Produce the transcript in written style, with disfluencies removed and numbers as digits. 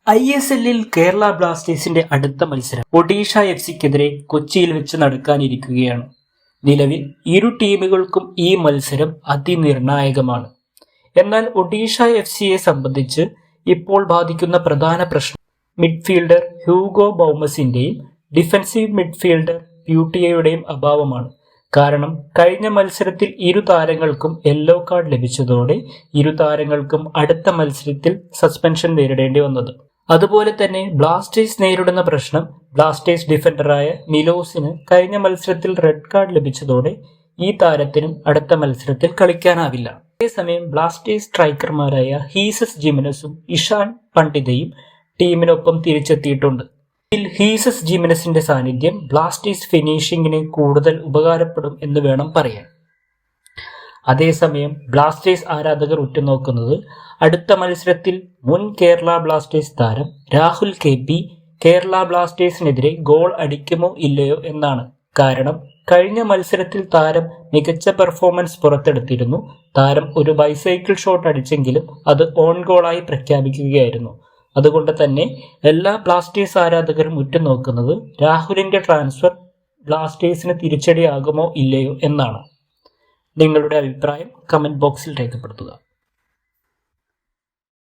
ISLൽ കേരള ബ്ലാസ്റ്റേഴ്സിന്റെ അടുത്ത മത്സരം ഒഡീഷ FCക്കെതിരെ കൊച്ചിയിൽ വെച്ച് നടക്കാനിരിക്കുകയാണ്. നിലവിൽ ഇരു ടീമുകൾക്കും ഈ മത്സരം അതിനിർണായകമാണ്. എന്നാൽ ഒഡീഷ FCയെ സംബന്ധിച്ച് ഇപ്പോൾ ബാധിക്കുന്ന പ്രധാന പ്രശ്നം മിഡ്ഫീൽഡർ ഹ്യൂഗോ ബൗമസിന്റെയും ഡിഫൻസീവ് മിഡ്ഫീൽഡർ പ്യൂട്ടിയയുടെയും അഭാവമാണ്. കാരണം കഴിഞ്ഞ മത്സരത്തിൽ ഇരു താരങ്ങൾക്കും യെല്ലോ കാർഡ് ലഭിച്ചതോടെ ഇരു താരങ്ങൾക്കും അടുത്ത മത്സരത്തിൽ സസ്പെൻഷൻ നേരിടേണ്ടി വന്നത്. അതുപോലെ തന്നെ ബ്ലാസ്റ്റേഴ്സ് നേരിടുന്ന പ്രശ്നം ബ്ലാസ്റ്റേഴ്സ് ഡിഫൻഡറായ മിലോസിന് കഴിഞ്ഞ മത്സരത്തിൽ റെഡ് കാർഡ് ലഭിച്ചതോടെ ഈ താരത്തിനും അടുത്ത മത്സരത്തിൽ കളിക്കാനാവില്ല. അതേസമയം ബ്ലാസ്റ്റേഴ്സ് സ്ട്രൈക്കർമാരായ ഹീസസ് ജിമിനസും ഇഷാൻ പണ്ഡിതയും ടീമിനൊപ്പം തിരിച്ചെത്തിയിട്ടുണ്ട്. ഇതിൽ ഹീസസ് ജിമിനസിന്റെ സാന്നിധ്യം ബ്ലാസ്റ്റേഴ്സ് ഫിനിഷിംഗിന് കൂടുതൽ ഉപകാരപ്പെടും എന്ന് വേണം പറയാൻ. അതേസമയം ബ്ലാസ്റ്റേഴ്സ് ആരാധകർ ഉറ്റുനോക്കുന്നത് അടുത്ത മത്സരത്തിൽ മുൻ കേരള ബ്ലാസ്റ്റേഴ്സ് താരം രാഹുൽ KP കേരള ബ്ലാസ്റ്റേഴ്സിനെതിരെ ഗോൾ അടിക്കുമോ ഇല്ലയോ എന്നാണ്. കാരണം കഴിഞ്ഞ മത്സരത്തിൽ താരം മികച്ച പെർഫോമൻസ് പുറത്തെടുത്തിരുന്നു. താരം ഒരു ബൈസൈക്കിൾ ഷോട്ട് അടിച്ചെങ്കിലും അത് ഓൺ ഗോളായി പ്രഖ്യാപിക്കുകയായിരുന്നു. അതുകൊണ്ട് തന്നെ എല്ലാ ബ്ലാസ്റ്റേഴ്സ് ആരാധകരും ഉറ്റുനോക്കുന്നത് രാഹുലിന്റെ ട്രാൻസ്ഫർ ബ്ലാസ്റ്റേഴ്സിന് തിരിച്ചടിയാകുമോ ഇല്ലയോ എന്നാണ്. നിങ്ങളുടെ അഭിപ്രായം കമന്റ് ബോക്സിൽ രേഖപ്പെടുത്തുക.